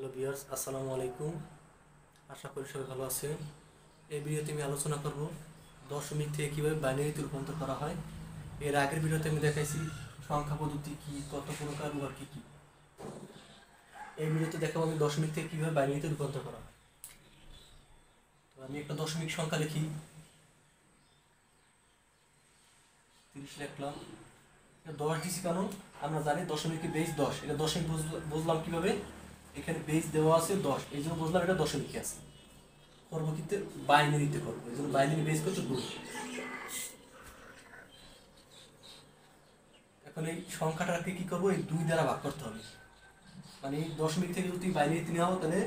Hello viewers, আসসালামু আলাইকুম। আশা করি সবাই ভালো আছেন। এই ভিডিওতে আমি আলোচনা করব দশমিক থেকে কীভাবে বাইনারিতে রূপান্তর করা হয়। এর আগের ভিডিওতে আমি দেখাইছি সংখ্যা পদ্ধতি কী, কত প্রকার ও আর কী কী। এই ভিডিওতে দেখাবো আমি দশমিক থেকে কীভাবে বাইনারিতে রূপান্তর করা হয়। তো আমি একটা দশমিক সংখ্যা লিখি, 30 লিখলাম। এটা 10 দিছি কেন? আমরা জানি দশমিকের বেস 10। এটা দশমিক বুঝলাম কীভাবে? এখানে বেস দেওয়া আছে 10, এই জন্য বুঝলাম এটা দশমিকে আছে। করবো কিন্তু বাইনারিতে করবো, এই জন্য বাইনারি বেস করছে 2। এখন এই সংখ্যাটাকে কি করবো? এই 2 দ্বারা ভাগ করতে হবে। মানে এই দশমিক থেকে যদি বাইনারিতে নেওয়া হয় তাহলে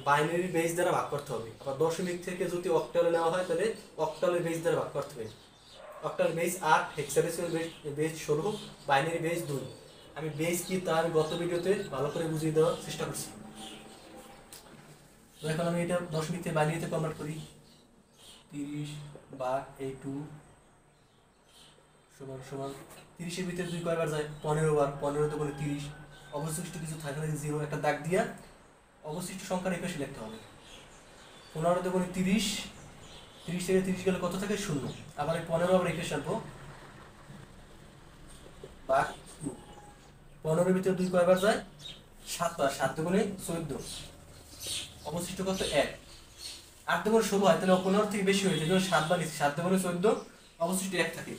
বাইনারি বেস দ্বারা ভাগ করতে হবে। আবার দশমিক থেকে যদি অক্টালে নেওয়া হয় তাহলে অক্টালের বেস দ্বারা ভাগ করতে হবে। Octal base 8, hexadecimal base 16, binary base 2। আমি বেস কি তা আমি গত ভিডিওতে ভালো করে বুঝিয়ে দেওয়ার চেষ্টা করছি। তো এখন আমি এটা দশমিক থেকে বাইনারিতে কনভার্ট করি। 30 ভাগ এই 2 সমান সমান 30-এর ভিতরে 2 কয়বার যায়? 15 বার। 15 তে বলে 30, অবশিষ্ট কিছু থাকে না, 0 একটা দাগ দিয়া অবশিষ্ট সংখ্যার এপাশে লিখতে হবে। 15 তে বলে 30, 30 থেকে 30 গেলে কত থাকে? 0। আবার এই 15 আবার এপাশে আনবো, ভাগ 2। 15-এর ভিতরে 2 কয়বার যায়? 7 বার। 7 দুগুণে 14, অবশিষ্ট কত? 1। 8 দুগুণে 16 হয়, তাহলে 15 থেকে বেশি হয়েছে, এই জন্য 7 বার নিচ্ছি। 7 দুগুণে 14, অবশিষ্ট 1 থাকে।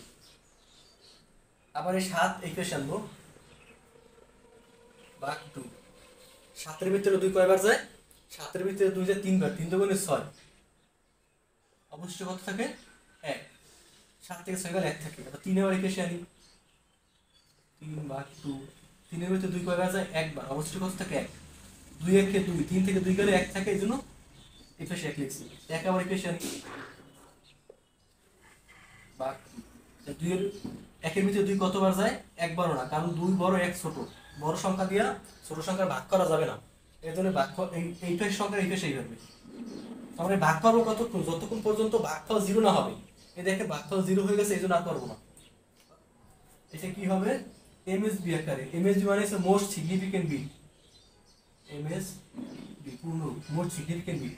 আবার এই 7 এই পাশে আনবো, ভাগ 2। 7-এর ভিতরে 2 কয়বার যায়? 7-এর ভিতরে 2 যায় 3 বার। 3 দুগুণে 6, অবশিষ্ট কত থাকে? 1। 7 থেকে 6 গেলে 1 থাকে। আবার 3 এবার এই পাশে আনি, 3 ভাগ 2। 3-এর ভিতরে 2 কয়বার যায়? 1 বার, অবশিষ্ট কত থাকে? 1। 2 1 কে 2, 3 থেকে 2 গেলে 1 থাকে, এই জন্য এই পাশে 1 লিখছি। 1 আবার এই পাশে আনি, ভাগ 2 এর 1-এর ভিতরে 2 কতবার যায়? 1 বারও না, কারণ 2 বড় 1 ছোট। বড় সংখ্যা দিয়া ছোট সংখ্যা ভাগ করা যাবে না, এর জন্য ভাগ এই পাশের সংখ্যা এই পাশেই হবে। আমরা ভাগ পাবো কতক্ষণ? যতক্ষণ পর্যন্ত ভাগফল 0 না হবে। এই দেখে ভাগফল 0 হয়ে গেছে, এই জন্য আর পারবো না। এটা কি হবে? এমএসবি আকারে। এমএসবি মানে হচ্ছে মোস্ট সিগনিফিকেন্ট বিট। এমএসবি পূর্ণ মোস্ট সিগনিফিকেন্ট বিট,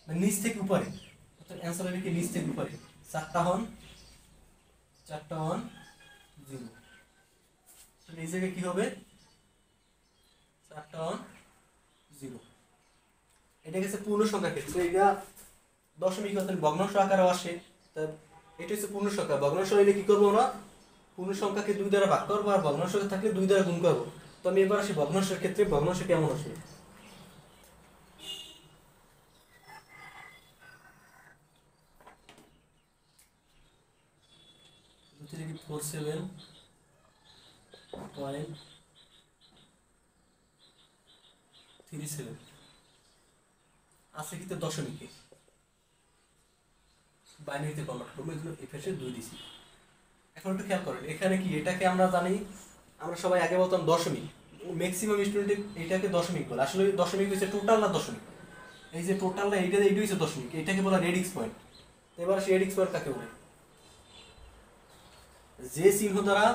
মানে নিচ থেকে উপরে, অর্থাৎ অ্যানসার হবে কি নিচ থেকে উপরে। 4টা হন 0। তাহলে এই জায়গায় কি হবে? 4টা হন 0। এটা গেছে পূর্ণ সংখ্যা ক্ষেত্রে। এটা দশমিক অর্থাৎ ভগ্নাংশ আকারেও আসে। তা এটা হচ্ছে পূর্ণ সংখ্যা। ভগ্নাংশ হইলে কি করবো আমরা? পূর্ণ সংখ্যাকে 2 দ্বারা ভাগ করবো, আর ভগ্নাংশ থাকলে 2 দ্বারা গুণ করবো। তো আমি এবার আসি ভগ্নাংশের ক্ষেত্রে। ভগ্নাংশ কেমন আসে? লিখি 47.37 আছে কিন্তু দশমিকে। বাইনারিতে কনভার্ট করবো, এই জন্য এফএসে 2 দিছি। এখন একটু খেয়াল করেন, এখানে কি এটাকে আমরা জানি, আমরা সবাই আগে বলতাম দশমিক। ম্যাক্সিমাম স্টুডেন্ট এটাকে দশমিক বলে। আসলে দশমিক হচ্ছে টোটাল না দশমিক। এই যে টোটাল না, এইটা হচ্ছে দশমিক। এটাকে বলা রেডিক্স পয়েন্ট। এবার সেই রেডিক্স পয়েন্ট কাকে বলে? যে চিহ্ন দ্বারা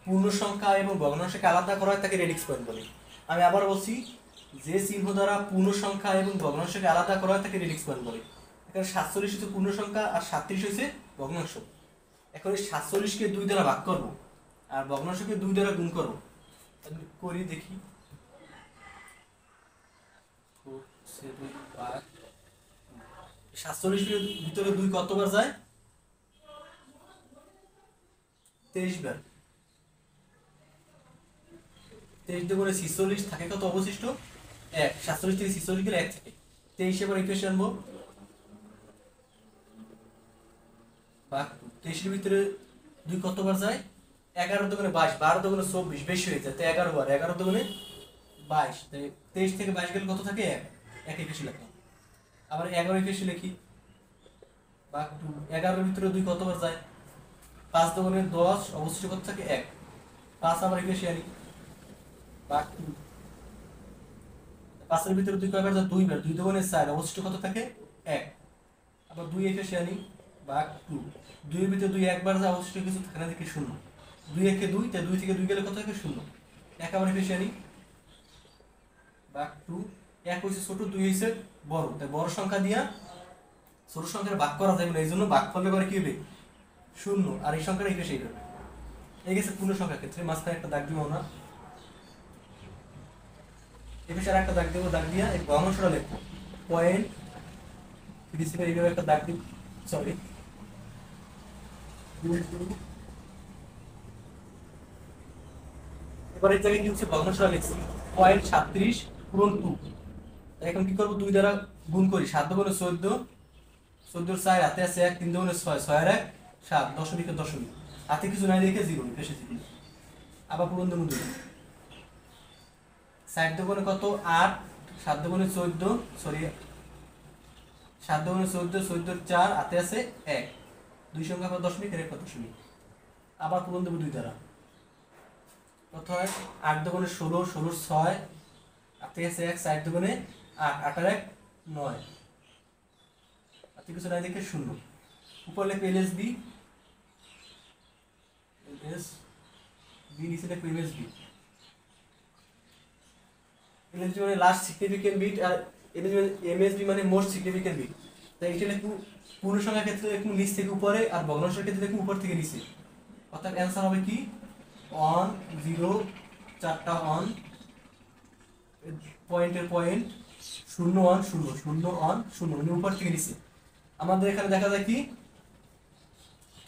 পূর্ণ সংখ্যা এবং ভগ্নাংশকে আলাদা করা হয় তাকে রেডিক্স পয়েন্ট বলে। আমি আবার বলছি, যে চিহ্ন দ্বারা পূর্ণ সংখ্যা এবং ভগ্নাংশকে আলাদা করা হয় তাকে রেডিক্স পয়েন্ট বলে। এখানে 47 হচ্ছে পূর্ণ সংখ্যা আর 37 হচ্ছে ভগ্নাংশ। এখন এই 47কে 2 দ্বারা ভাগ করবো আর ভগ্নাংশকে 2 দ্বারা গুণ করবো। করি দেখি, 47-এর ভিতরে 2 কতবার যায়? 23 বার। 23 দুগুণে 46 থাকে কত অবশিষ্ট? 1। 47 থেকে 46 গেলে 1 থাকে। 23 এবার ইকুয়েশন আনবো, ভাগ 23-এর ভিতরে 2 কতবার যায়? 11 দুগুণে 22, 12 দুগুণে 24, বেশি হয়ে যায়, তাই 11 বার। 11 দুগুণে 22, তাই 23 থেকে 22 গেলে কত থাকে? 1। 1 ইকুয়েশন লিখলাম। আবার 11 ইকুয়েশন লিখি, ভাগ 2। 11-এর ভিতরে 2 কতবার যায়? 5 দুগুণে 10, অবশিষ্ট কত থাকে? 1। 5 আবার ইকুয়েশন আনি, ভাগ 2। 5-এর ভিতরে 2 কয়বার যায়? 2 বার। 2 দুগুণে 4, অবশিষ্ট কত থাকে? 1। আবার 2 ইকুয়েশন আনি, ভাগ 2। 2 এর ভিতরে 2 একবার যায়, অবশিষ্ট কিছু থাকে না, দেখি 0। 2 1 কে 2, তাই 2 থেকে 2 গেলে কত থাকে? 0। 1 আবার ইকুয়েশন আনি, ভাগ 2, 1 হইছে ছোট 2 হইছে বড়, তাই বড় সংখ্যা দিয়া ছোট সংখ্যার ভাগ করা যাবে না, এই জন্য ভাগ করলে করে কি হবে 0, আর এই সংখ্যাটা এই পাশে যাবে। এই গেছে পূর্ণ সংখ্যার ক্ষেত্রে মাঝখানে একটা দাগ দিব না, এই পাশে আরেকটা দাগ দেব, দাগ দিয়া এই ভগ্নাংশটা লিখবো পয়েন্ট প্রিন্সিপাল এইভাবে একটা দাগ দিব, সরি এবার এই জায়গায় কি হচ্ছে ভগ্নাংশটা লিখছি 0.37 পূরণ 2। এখন কি করব 2 দ্বারা গুণ করি, 7 গুণে 14, 14 4 হাতে আছে 1, 3 গুণে 6, 6 আর 1 7, দশমিকে দশমিক, হাতে কিছু নাই দেখে 0 পেশে দিবি। আবার পূরণ দেব 2, 60 গুণে কত 8, 7 গুণে 14, সরি 7 গুণে 14, 14 4 হাতে আছে 1, দুই সংখ্যা কত দশমিক এর কত দশমিক। আবার পূরণ দেব 2 দ্বারা, কত হয় 8 দুগুণে 16, 16 6 হাতে আছে 1, 4 দুগুণে 8, 8 আর 1 9, হাতে কিছু নাই দেখে 0। উপর লিখবে এলএসবি, নিচে লিখবে এমএসবি। এলএসবি মানে লাস্ট সিগনিফিকেন্ট বিট, আর এমএসবি মানে মোস্ট সিগনিফিকেন্ট বিট। তাই এটা লিখবো পূর্ণ সংখ্যার ক্ষেত্রে লিখবো নিচ থেকে উপরে, আর ভগ্নাংশের ক্ষেত্রে লিখবো উপর থেকে নিচে। অর্থাৎ অ্যান্সার হবে কি 1 0, 4টা 1, পয়েন্টের পয়েন্ট 0 1 0 0 1 0, মানে উপর থেকে নিচে। আমাদের এখানে দেখা যায় কি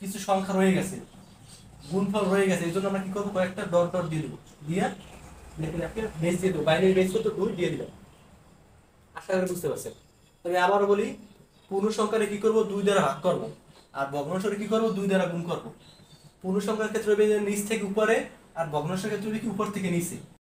কিছু সংখ্যা রয়ে গেছে, গুণফল রয়ে গেছে, এই জন্য আমরা কি করবো কয়েকটা ডট ডট দিয়ে দেবো, দিয়ে লিখে বেস দিয়ে দেবো, বাইনারি বেস তো 2 দিয়ে দিলাম। আশা করি বুঝতে পারছেন। তবে আবারও বলি পূর্ণ সংখ্যারে কি করব 2 দ্বারা ভাগ করব, আর ভগ্নাংশরে কি করব 2 দ্বারা গুণ করব। পূর্ণ সংখ্যার ক্ষেত্রে হবে নিচ থেকে উপরে, আর ভগ্নাংশের ক্ষেত্রে হবে কি উপর থেকে নিচে।